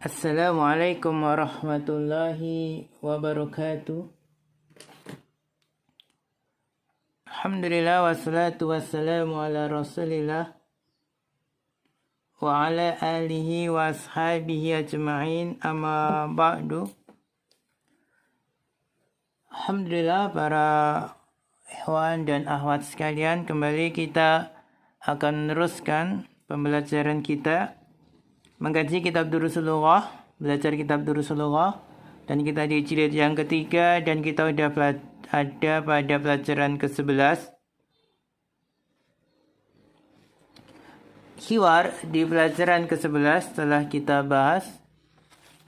Assalamualaikum warahmatullahi wabarakatuh. Alhamdulillah wassalatu wassalamu ala rasulillah wa ala alihi wa ashabihi ajma'in, amma ba'du. Alhamdulillah para ikhwan dan akhwat sekalian, kembali kita akan meneruskan pembelajaran kita mengkaji kitab Durusullughah, belajar kitab Durusullughah, dan kita di jilid yang ketiga dan kita sudah ada pada pelajaran ke-11. Hiwar di pelajaran ke-11 telah kita bahas.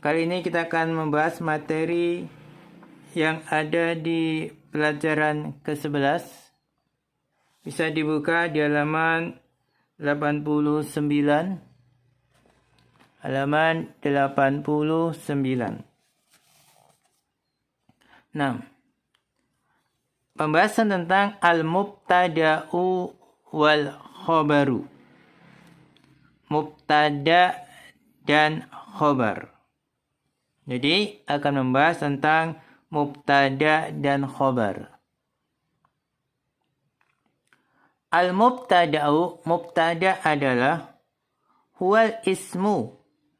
Kali ini kita akan membahas materi yang ada di pelajaran ke-11. Bisa dibuka di halaman 89. Halaman 89. Nah, pembahasan tentang al-mubtada'u wal khobaru. Mubtada dan khobar. Jadi akan membahas tentang mubtada dan khobar. Al-mubtada'u, mubtada adalah huwal ismu.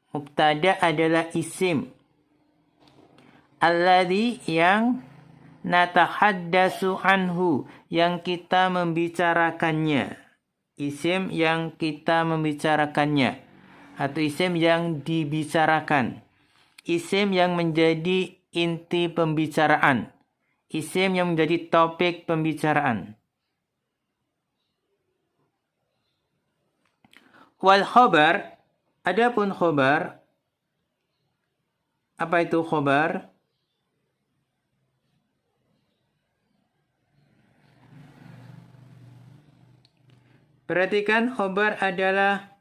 Mubtada adalah isim. Alladhi yang natahaddasu anhu, yang kita membicarakannya. Isim yang kita membicarakannya. Atau isim yang dibicarakan. Isim yang menjadi inti pembicaraan. Isim yang menjadi topik pembicaraan. Wal khobar, adapun khobar, apa itu khobar? Perhatikan, khobar adalah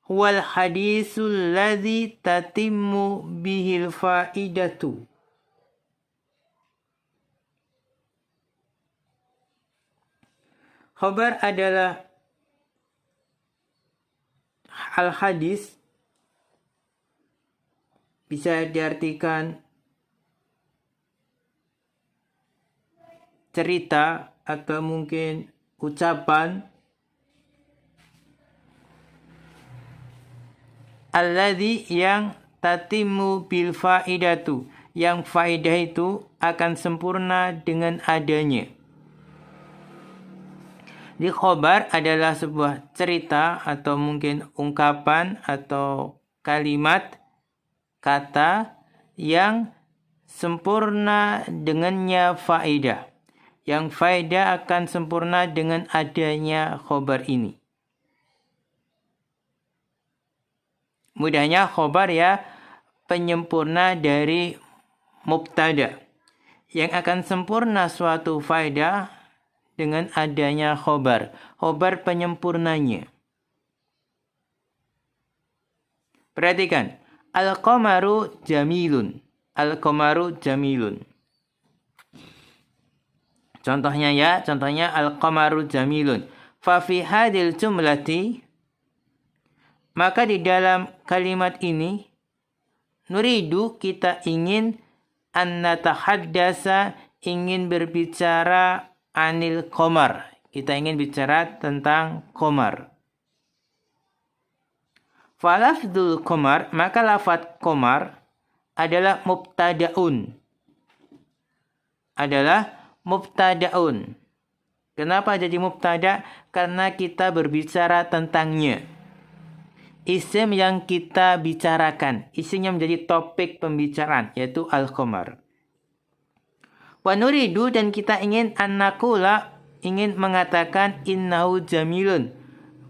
wal hadisul ladzi tatimmu bihil faidatu. Khobar adalah al-hadis, bisa diartikan cerita atau mungkin ucapan. Alladzi yang tatimu bil faidatu, yang faidah itu akan sempurna dengan adanya. Di khobar adalah sebuah cerita atau mungkin ungkapan atau kalimat, kata yang sempurna dengannya faedah. Yang faedah akan sempurna dengan adanya khobar ini. Mudahnya khobar ya penyempurna dari mubtada. Yang akan sempurna suatu faedah dengan adanya khobar. Khobar penyempurnanya. Perhatikan. Al-qamaru jamilun. Al-qamaru jamilun. Contohnya al-qamaru jamilun. Fa fi hadil jumlati, maka di dalam kalimat ini, nuridu, kita ingin, an natahaddasa, ingin berbicara anil qamar. Kita ingin bicara tentang qamar. Falafdul qamar, maka lafaz qamar adalah mubtadaun. Kenapa jadi mubtada? Karena kita berbicara tentangnya. Isim yang kita bicarakan. Isim yang menjadi topik pembicaraan, yaitu al-qamar. Wa nuridu, dan kita ingin an-naqula, ingin mengatakan innahu jamilun.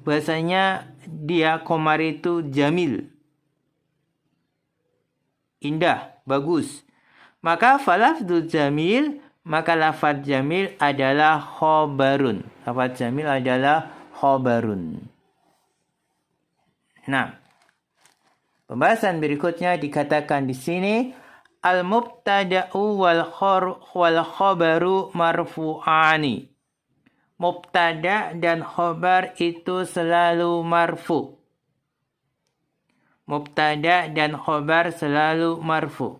Bahasanya dia qamar itu jamil. Indah, bagus. Maka falafdul jamil, maka lafaz jamil adalah khobarun. Lafaz jamil adalah khobarun. Nah, pembahasan berikutnya dikatakan di sini al-mubtada'u wal khabaru marfu'ani. mubtada dan khobar itu selalu marfu. Mubtada dan khobar selalu marfu.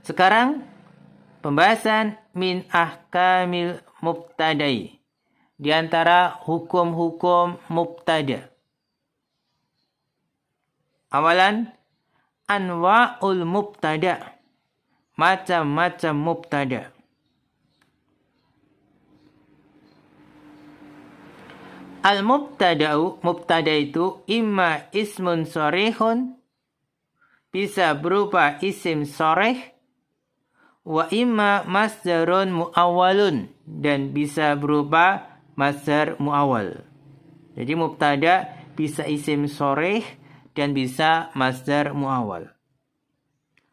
Sekarang pembahasan min ahkamil mubtadai. Di antara hukum-hukum mubtada. Awalan, anwa'ul mubtada. Macam-macam mubtada. Al-mubtada'u, mubtada itu imma ismun sharihun, bisa berupa isim sharih, wa imma masdarun muawwalun, dan bisa berupa masdar muawwal. Jadi mubtada bisa isim sharih dan bisa masdar muawwal.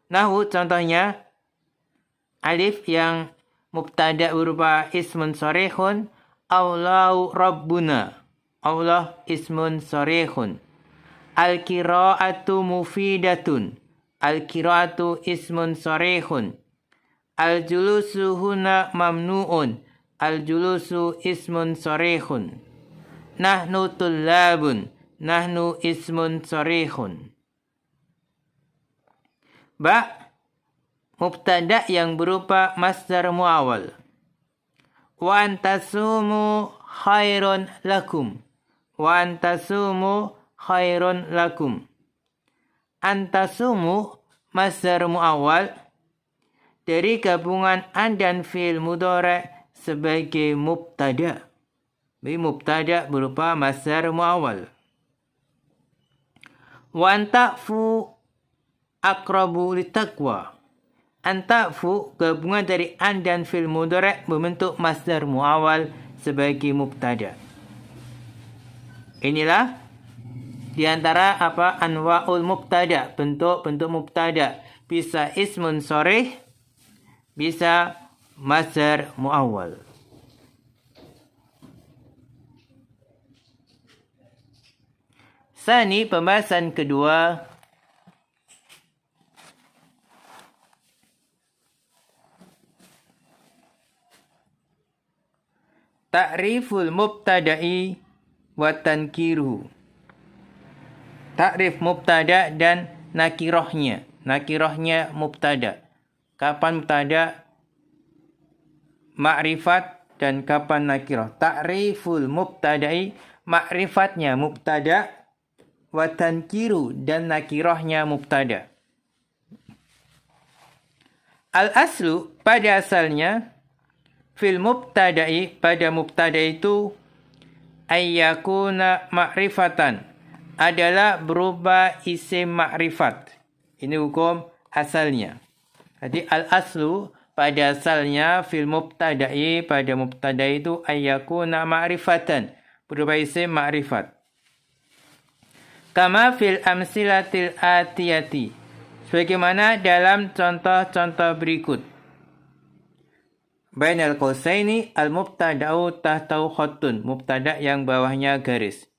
Nahwu contohnya alif yang mubtada berupa ismun sharihun, Allahu Rabbuna. Allah ismun sharihun. Al-qira'atu mufidatun. Al-qira'atu ismun sharihun. Al-julusu huna mamnu'un. Al-julusu ismun sharihun. Nahnu tullabun. Nahnu ismun sharihun. Ba, mubtada yang berupa masdar muawwal. Wa antasumu khairun lakum. Wa antasumu khairun lakum. Antasumu masdar muawwal dari gabungan an dan fi'il mudhari' sebagai mubtada. Jadi mubtada berupa masdar muawwal. Wa anta'fu aqrabu litaqwa. Anta'fu gabungan dari an dan fi'il mudhari' membentuk masdar muawwal sebagai mubtada. Inilah di antara anwa'ul mubtada, bentuk-bentuk mubtada. Bisa ismun sharih, bisa masdar muawwal. Sani, pembahasan kedua. Ta'riful mubtada'i wa tankiruhu. Ta'rif mubtada dan nakirahnya. Nakirahnya mubtada. Kapan mubtada ma'rifat dan kapan nakirah. Ta'riful mubtada'i, ma'rifatnya mubtada, wa tankiru, dan nakirahnya mubtada. Al-aslu, pada asalnya, fil mubtada'i, pada mubtada itu, ayyakuna ma'rifatan, adalah berubah isim ma'rifat. Ini hukum asalnya. Jadi al-aslu, pada asalnya fil mubtada'i, pada mubtada itu ayyakuna ma'rifatan, berubah isim ma'rifat. Kama fil amsilatil atiyati, sebagaimana dalam contoh-contoh berikut. Bainal qausaini al-mubtada'u tahtau khattun, mubtada yang bawahnya garis.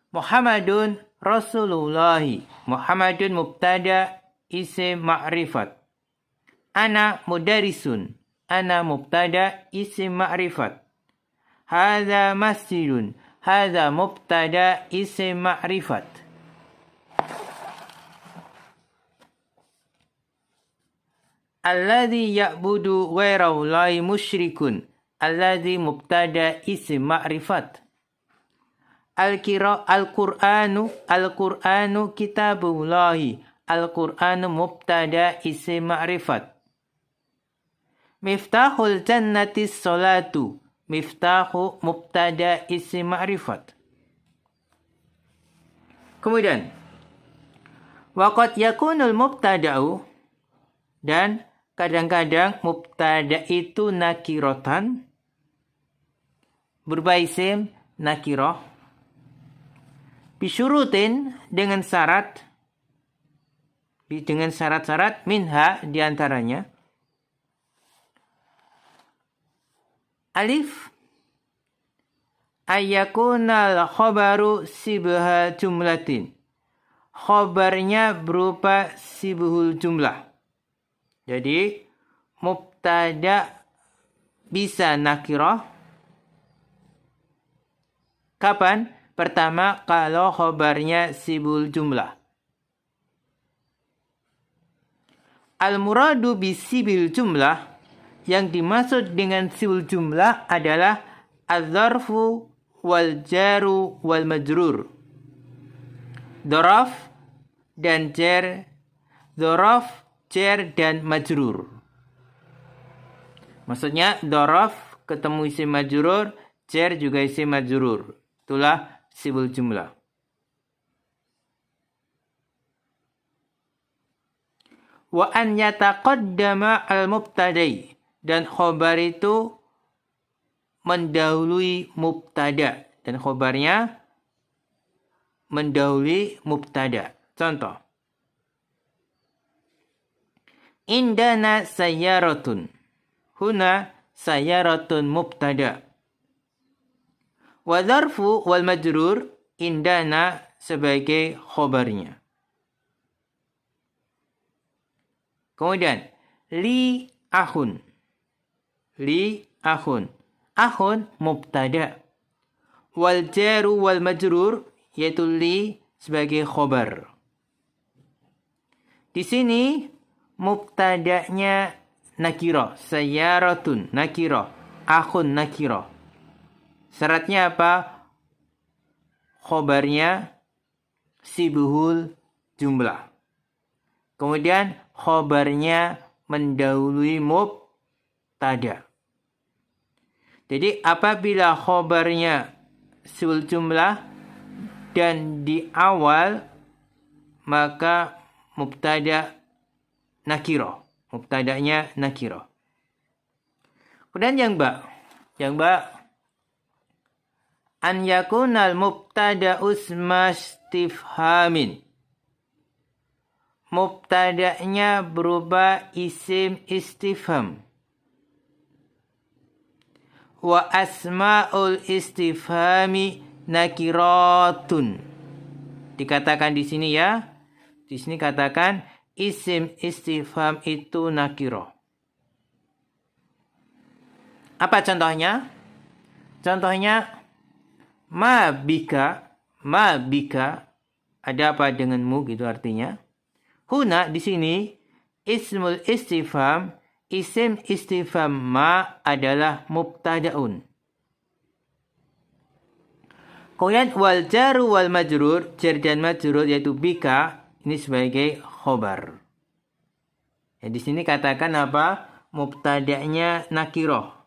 Muhammadun Rasulullahi, Muhammadun mubtada isim ma'rifat. Ana mudarisun, ana mubtada isim ma'rifat. Hadza masjidun, hadza mubtada isim ma'rifat. Alladhi ya'budu ghairallahi musyrikun, alladhi mubtada isim ma'rifat. Al-Qur'anu kitabullahi, Al-Qur'anu mubtada isim ma'rifat. Miftahul jannati sholatu, miftahu mubtada isim ma'rifat. Kemudian waqad yakunul mubtada'u, dan kadang-kadang mubtada itu nakiratan, berubah isim nakirah, bisyurutin, dengan syarat, dengan syarat-syarat, minha, diantaranya alif, ayyakunal khobaru sibha jumlatin, khobarnya berupa sibhul jumlah. Jadi mubtada bisa nakirah. Kapan? Pertama, kalau khobarnya sibul jumlah. Al-muradu bisibil jumlah, yang dimaksud dengan sibul jumlah adalah az-zarfu wal jaru wal majrur. Dzaraf dan jar, dzaraf, jar dan majrur. Maksudnya dzaraf ketemu isim majrur, jar juga isim majrur. Itulah sibul jumlah. Wa an yataqaddama al-mubtada'i, dan khobar itu mendahului mubtada, dan khobarnya mendahului mubtada. Contoh, indana sayyaratun. Huna sayyaratun mubtada. Wa dzarfu wal majrur indana sebagai khobarnya. Kemudian li akhun. Li akhun. Akhun mubtada. Wal jaru wal majrur yaitu li sebagai khobar. Di sini mubtadanya nakirah, sayyaratun nakirah, akhun nakirah. Syaratnya apa? Khobarnya sibhul jumlah. Kemudian khobarnya mendahului mubtada. Jadi apabila khobarnya sibhul jumlah dan di awal, maka mubtada nakirah. Mubtadanya nakirah. Kemudian yang ba. Yang ba, an yakunal mubtada usma istifhamin. Mubtadanya berupa isim istifham. Wa asma'ul istifhami nakiratun. Dikatakan di sini ya. Di sini katakan isim istifham itu nakirah. Apa contohnya? Contohnya ma bika, ada apa denganmu gitu artinya. Huna di sini ismul istifham, isim istifham ma adalah mubtadaun. Kemudian wal jaru wal majrur, jar dan majrur yaitu bika, ini sebagai khobar. Ya, di sini katakan apa? Mubtadanya nakirah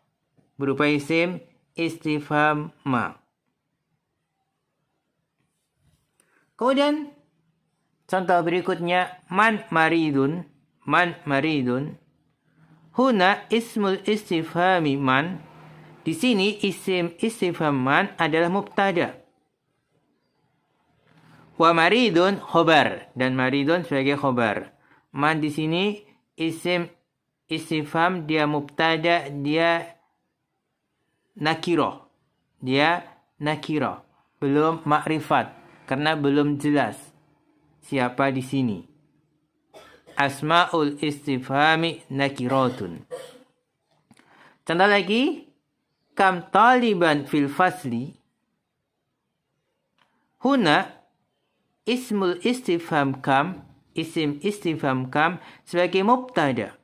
berupa isim istifham ma. Kemudian contoh berikutnya man maridun. Huna ismul istifhami man. Di sini isim istifham man adalah mubtada. Wa maridun khobar, dan maridun sebagai khobar. Man di sini isim istifham, dia mubtada, dia nakirah. Belum makrifat karena belum jelas siapa di sini. Asma'ul istifhami nakiratun. Contoh lagi, kam taliban fil fasli. Huna ismul istifham kam, isim istifham kam sebagai mubtada.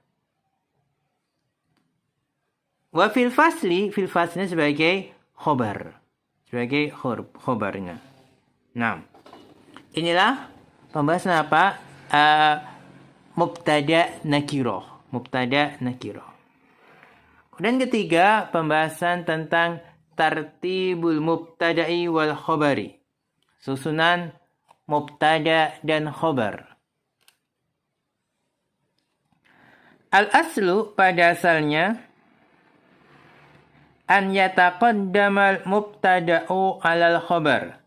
Wa fil fasli sebagai khobar. Sebagai khobarnya. Nah, inilah pembahasan apa? Mubtada nakirah. Kemudian ketiga, pembahasan tentang tartibul mubtada'i wal khobari. Susunan mubtada dan khobar. Al-aslu pada asalnya an yataqaddamal mubtada'u alal khobar.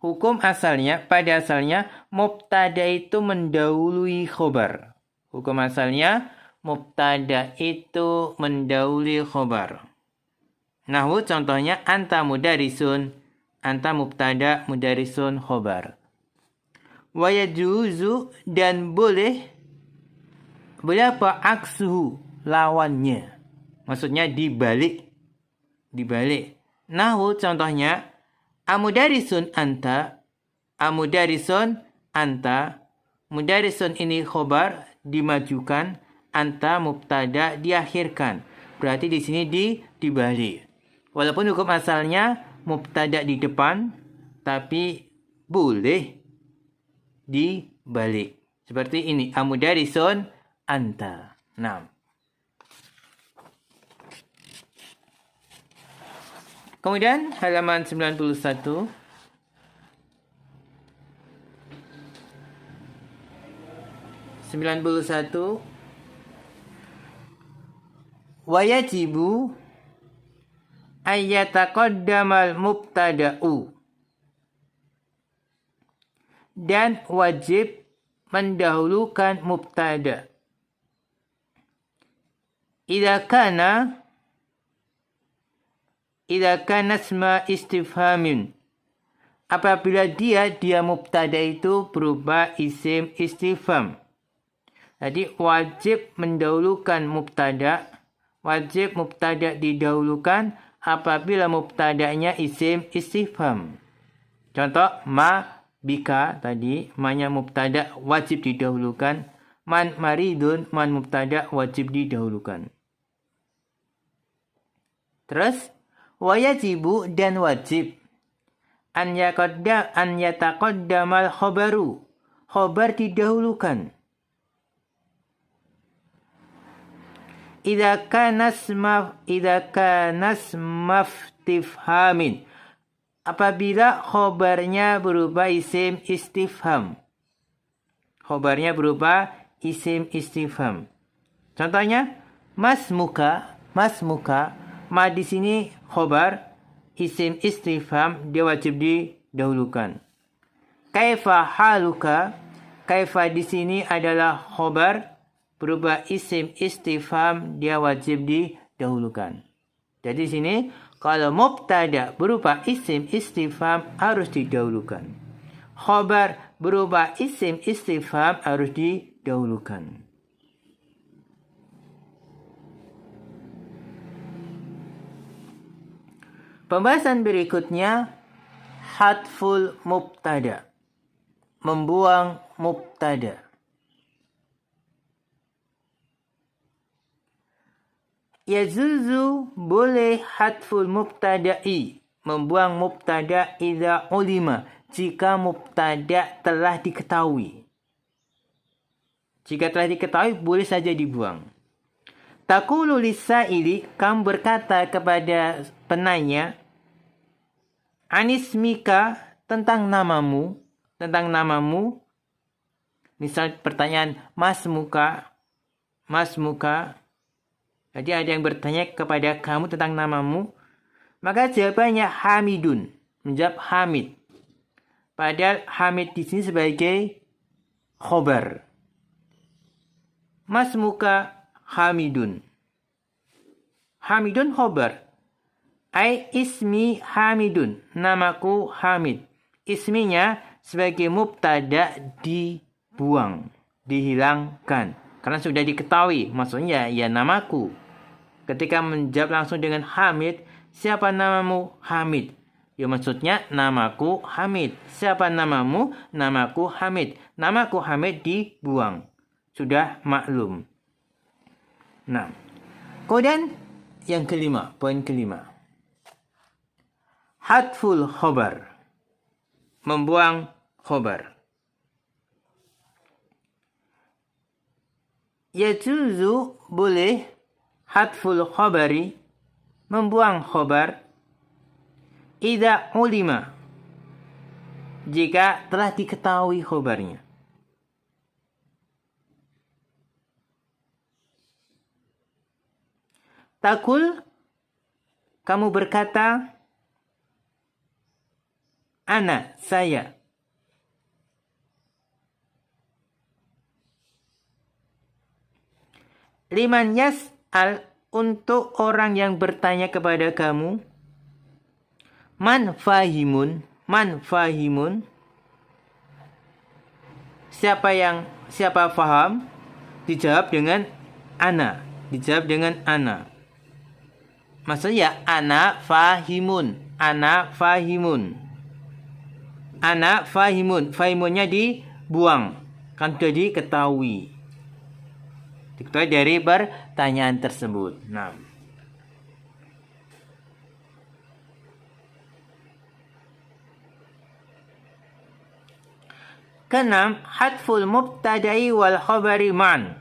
Hukum asalnya, pada asalnya mubtada itu mendahului khobar. Hukum asalnya mubtada itu mendahului khobar. Nahwu contohnya anta mudarisun, anta mubtada, mudarisun khobar. Wa yajuzu, dan boleh apa aksuhu, lawannya. Maksudnya dibalik. Nahwu contohnya, amudarisun anta. Amudarisun anta. Mudarisun ini khobar dimajukan, anta mubtada diakhirkan. Berarti di sini dibalik. Walaupun hukum asalnya mubtada di depan, tapi boleh dibalik. Seperti ini, amudarisun anta. Nah. Kemudian halaman 91. Wayajibu ayyataqaddamal mubtada'u. Dan wajib mendahulukan mubtada. Idza kana isma istifhamin. Apabila dia mubtada itu berupa isim istifham. Jadi wajib mendahulukan mubtada. Wajib mubtada didahulukan apabila mubtadanya isim istifham. Contoh, ma bika tadi, ma-nya mubtada wajib didahulukan. Man maridun, man mubtada wajib didahulukan. Terus, wayajibu dan wajib. An yataqaddamal khobaru. Khobar didahulukan. Idza kana istifhamin. Apabila khobarnya berupa isim istifham. Khobarnya berupa isim istifham. Contohnya, mas muka. Ma di sini khobar, isim istifham, dia wajib didahulukan. Kaifa haluka. Kaifa di sini adalah khobar, berupa isim istifham, dia wajib didahulukan. Jadi di sini kalau mubtada berupa isim istifham harus didahulukan. Khobar berupa isim istifham harus didahulukan. Pembahasan berikutnya, hadful mubtada. Membuang mubtada. Yazuzu boleh hadful mubtada'i. Membuang mubtada idza ulima. Jika mubtada telah diketahui. Jika telah diketahui boleh saja dibuang. Taqulu lis-sa'ili, kamu berkata kepada penanya, anismika, tentang namamu. Misal pertanyaan, mas muka. Jadi ada yang bertanya kepada kamu tentang namamu. Maka jawabannya Hamidun. Menjawab Hamid. Padahal Hamid di sini sebagai khobar. Mas muka Hamidun. Hamidun khobar. Ai ismi Hamidun. Namaku Hamid. Isminya sebagai mubtada dibuang. Dihilangkan. Karena sudah diketahui. Maksudnya ya namaku. Ketika menjawab langsung dengan Hamid. Siapa namamu? Hamid. Ya maksudnya namaku Hamid. Siapa namamu? Namaku Hamid. Namaku Hamid dibuang. Sudah maklum. Nah. Kemudian yang kelima. Poin kelima. Hadful khobar. Membuang khobar. Yajuzu boleh hadful khobari, membuang khobar, idza ulima, jika telah diketahui khobarnya. Takul, kamu berkata, ana, saya. Liman yas'al, untuk orang yang bertanya kepada kamu. Man fahimun. Siapa faham? Dijawab dengan ana. Maksudnya ana fahimun. Ana fahimun. Ana fahimun. Fahimunnya dibuang. Kan sudah diketahui. Diketahui dari pertanyaan tersebut. Nah. Keenam, hadful mubtada'i wal khabari ma'an.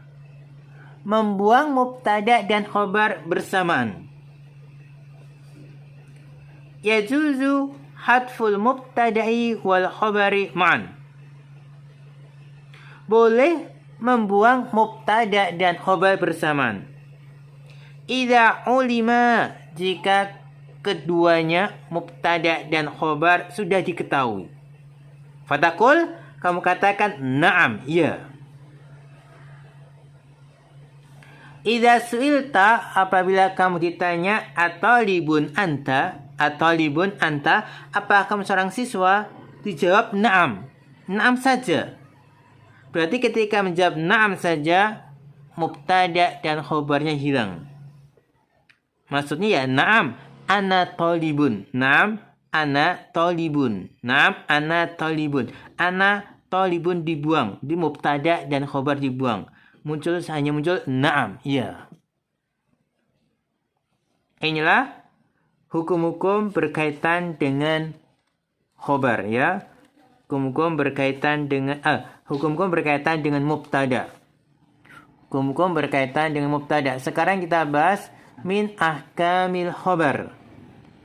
Membuang mubtada dan khabar bersamaan. Yajuzu hadful mubtada'i wal khabari ma'an. Boleh membuang mubtada dan khabar bersamaan. Idza ulima, jika keduanya mubtada dan khabar sudah diketahui. Fatakul, kamu katakan na'am, ya. Idza su'ilta, apabila kamu ditanya atalibun anta, apakah kamu seorang siswa? Dijawab na'am. Na'am saja. Berarti ketika menjawab na'am saja, mubtada dan khobarnya hilang. Maksudnya ya na'am, ana talibun. Na'am, ana talibun. Na'am, ana talibun. Ana talibun dibuang. Di mubtada dan khobar dibuang. Hanya muncul na'am, ya. Inilah hukum-hukum berkaitan dengan khobar, ya. Hukum-hukum berkaitan dengan mubtada. Hukum-hukum berkaitan dengan mubtada. Sekarang kita bahas min ahkamil khobar.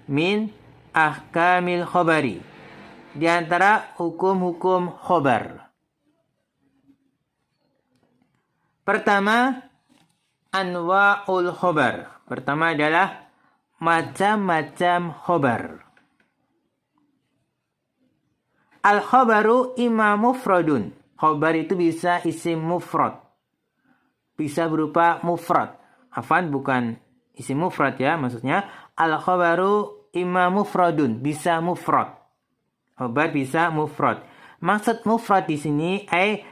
Min ahkamil khobari. Di antara hukum-hukum khobar. Pertama, anwa'ul khobar. Pertama adalah macam-macam khobar. Al-khobaru imma mufradun. Khobar itu bisa isim mufrad. Bisa berupa mufrad. Afan, bukan isim mufrad ya. Maksudnya, al-khobaru imma mufradun. Bisa mufrad. Khobar bisa mufrad. Maksud mufrad di sini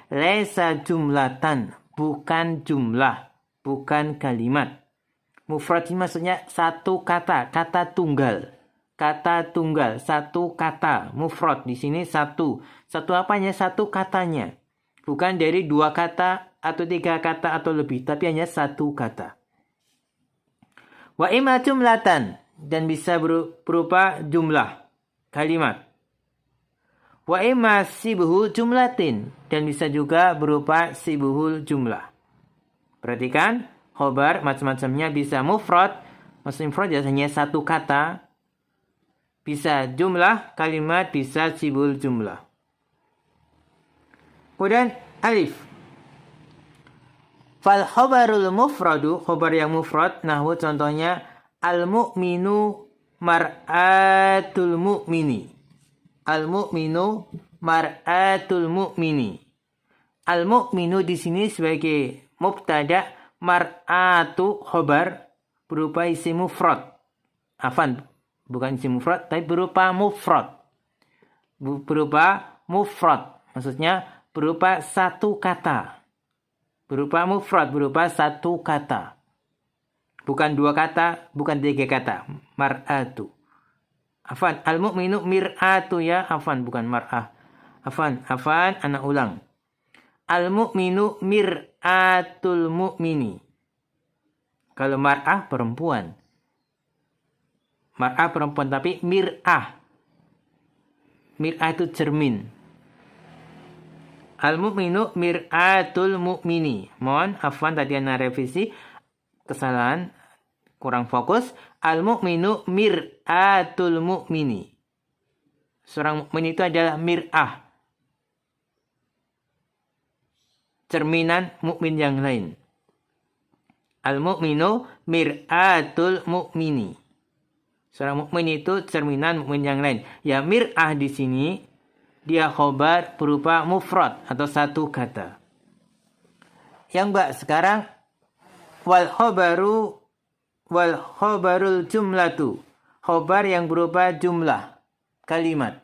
laisa jumlatan. Bukan jumlah. Bukan kalimat. Mufrad ini maksudnya satu kata. Kata tunggal. Kata tunggal, satu kata. Mufrad di sini satu. Satu apanya? Satu katanya. Bukan dari dua kata atau tiga kata atau lebih, tapi hanya satu kata. Wa imma jumlatan, dan bisa berupa jumlah kalimat. Wa imma sibhu jumlatin, dan bisa juga berupa sibhul jumlah. Perhatikan, khobar macam-macamnya bisa mufrad. Maksud mufrad hanya satu kata. Bisa jumlah kalimat, bisa sibul jumlah. Kemudian alif. Fal khobarul mufradu, khobar yang mufrad, nahwu contohnya al-mu'minu mar'atul mu'mini. Al-mu'minu mar'atul mu'mini. Al-mu'minu di sini sebagai mubtada, mar'atu khobar berupa isim mufrad. Afan, bukan isim mufrad, tapi berupa mufrad. Berupa mufrad. Maksudnya berupa satu kata. Berupa mufrad, berupa satu kata. Bukan dua kata, bukan tiga kata. Mar'atu. Afan, al-mu'minu mir'atu ya. Afan, bukan mar'ah. Afan, anak ulang. Al-mu'minu mir'atul mu'mini. Kalau mar'ah perempuan. Mar'ah perempuan, tapi mir'ah. Mir'ah itu cermin. Al-mu'minu mir'atul mu'mini. Mohon, afwan tadi ana revisi. Kesalahan, kurang fokus. Al-mu'minu mir'atul mu'mini. Seorang mukmin itu adalah mir'ah. Cerminan mukmin yang lain. Al-mu'minu mir'atul mu'mini. Seorang mukmin itu cerminan mukmin yang lain. Ya, mir'ah di sini dia khobar berupa mufrad atau satu kata. Yang sekarang wal khobarul jumlatu. Khobar yang berupa jumlah kalimat.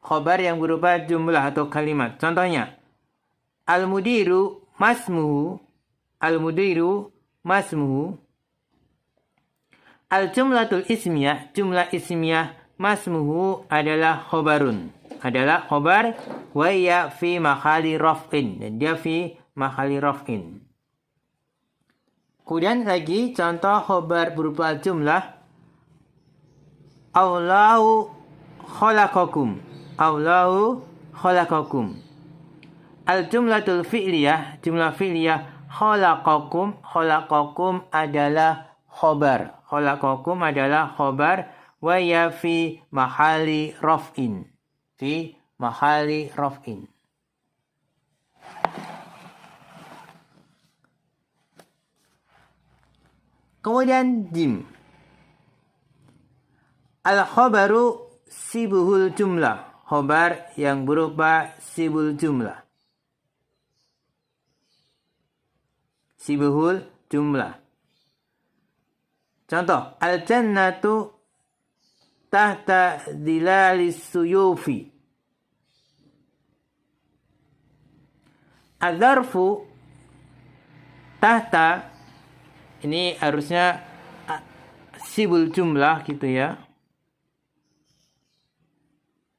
Khobar yang berupa jumlah atau kalimat. Contohnya, al-mudiru masmuhu Al-mudiru masmuhu. Al-jumlatul ismiyah, jumlah ismiyah masmuhu adalah khobarun. Adalah khobar wa ya fi mahali raf'in. Dan dia fi mahali raf'in. Kemudian lagi contoh khobar berupa jumlah. Allahu khalaqakum. Allahu khalaqakum. Al-jumlatul fi'liyah, jumlah fi'liyah khalaqakum. Khalaqakum adalah khobar. Khalaqakum adalah khobar wa ya fi mahali raf'in. Fi mahali raf'in. Kemudian jim. Al-khobaru sibuhul jumlah. Khobar yang berupa sibul jumlah. Sibuhul jumlah. Contoh, al-jannatu tahta dilalis suyufi. Al-zarfu tahta, ini harusnya sibul jumlah gitu ya.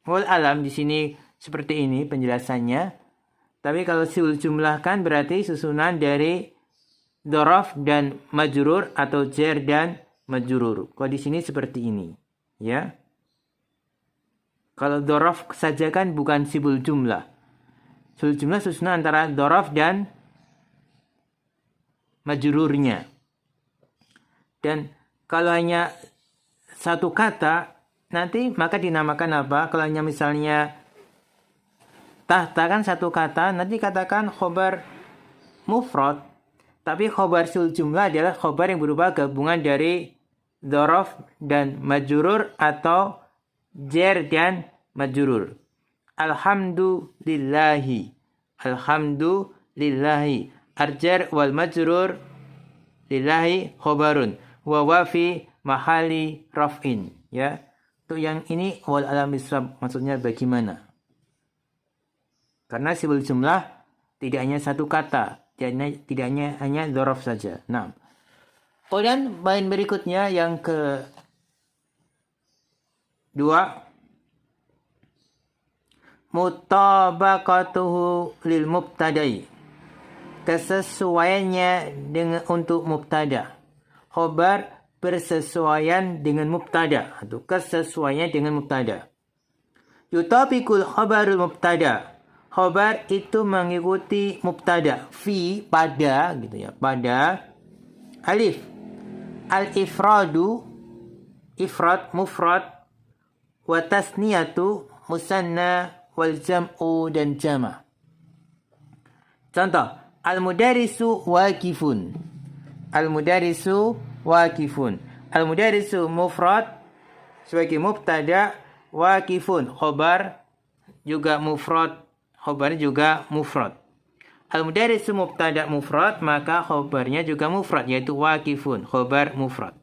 Wal alam di sini seperti ini penjelasannya. Tapi kalau sibul jumlah kan berarti susunan dari dzaraf dan majrur atau jar dan majrur. Kalau di sini seperti ini, ya. Kalau dzaraf saja kan bukan sibul jumlah. Sibul jumlah susunan antara dzaraf dan majrurnya. Dan kalau hanya satu kata nanti maka dinamakan apa? Kalau hanya misalnya tahta kan satu kata, nanti katakan khobar mufrad. Tapi khobar sul jumlah adalah khobar yang berupa gabungan dari dzaraf dan majrur atau jar dan majrur. Alhamdulillahi. Alhamdulillahi. Arjar wal majrur lillahi khobarun. Wa wafi mahali raf'in. Ya. Untuk yang ini wal alam bisawab, maksudnya bagaimana? Karena sibul jumlah tidak hanya satu kata. Tidak hanya dzaraf saja. Nah. Kemudian bain berikutnya yang kedua, mutabaqatuhu lil mubtada'i. Kesesuaiannya dengan untuk mubtada. Khobar bersesuaian dengan mubtada atau kesesuaiannya dengan mubtada. Yutabiqul khabarul mubtada. Khobar itu mengikuti mubtada. Fi pada gitu ya. Pada alif. Al-ifradu ifrad mufrad wa tasniyatu musanna wal jam'u dan jama'. Contoh, al-mudarisu waqifun. Al-mudarisu waqifun. Al-mudarisu mufrad sebagai mubtada, waqifun khobar juga mufrad, khobarnya juga mufrad. Al-mudarisu mubtada mufrad, maka khobarnya juga mufrad, yaitu waqifun, khobar mufrad.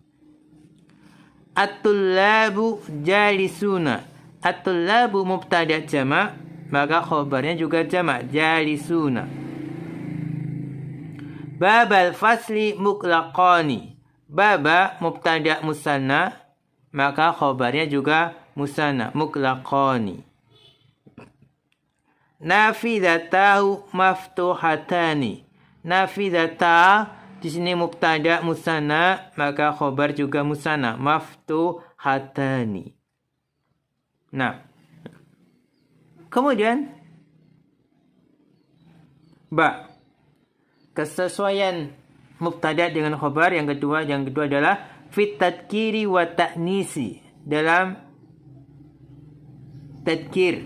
At-tullabu jalisuna. At-tullabu mubtada jama', maka khobarnya juga jama', jalisuna. Babal fasli mutlaqani. Baba mubtada musanna, maka khobarnya juga musanna, mutlaqani. Nafidatahu maftuhatani. Nafidata di sini mubtada musanna, maka khobar juga musanna, maftuhatani. Nah, kemudian ba, kesesuaian mubtada dengan khobar yang kedua adalah fit tadkiri wa ta'nisi, dalam tadkir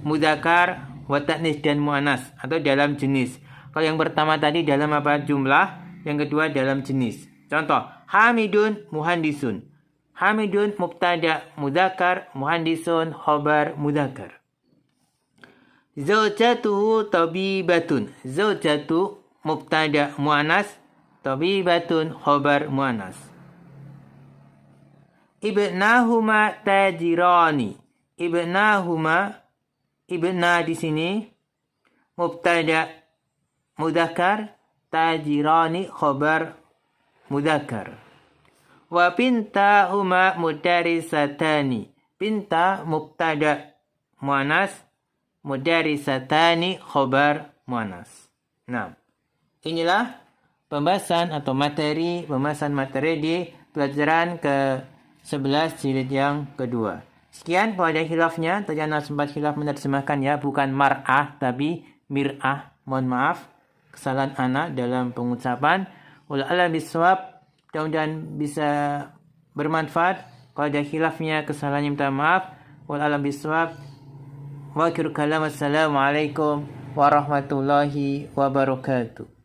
mudzakkar wa ta'nis dan muannas atau dalam jenis. Kalau yang pertama tadi dalam apa? Jumlah, yang kedua dalam jenis. Contoh, hamidun muhandisun. Hamidun mubtada mudzakkar, muhandisun khobar mudzakkar. Zaujatuhu tabibatun. Zaujatu mubtada muannas, tabibatun khobar muannas. Ibnahuma tajirani. Ibnahuma, ibna di sini mubtada mudzakkar, tajirani khabar mudzakkar. Wa bintahuma mudarisatani. Binta mubtada muannas, mudarisatani khabar muannas. Nah, inilah pembahasan atau pembahasan materi di pelajaran ke-11 jilid yang kedua. Sekian, kalau ada khilafnya, tadi ana sempat khilaf menerjemahkan ya, bukan mar'ah tapi mir'ah. Mohon maaf kesalahan ana dalam pengucapan. Wallahu a'lam bishawab. Mudah-mudahan bisa bermanfaat. Kalau ada khilafnya, kesalahannya minta maaf. Wallahu a'lam bishawab. Wa akhiru kalam. Assalamualaikum warahmatullahi wabarakatuh.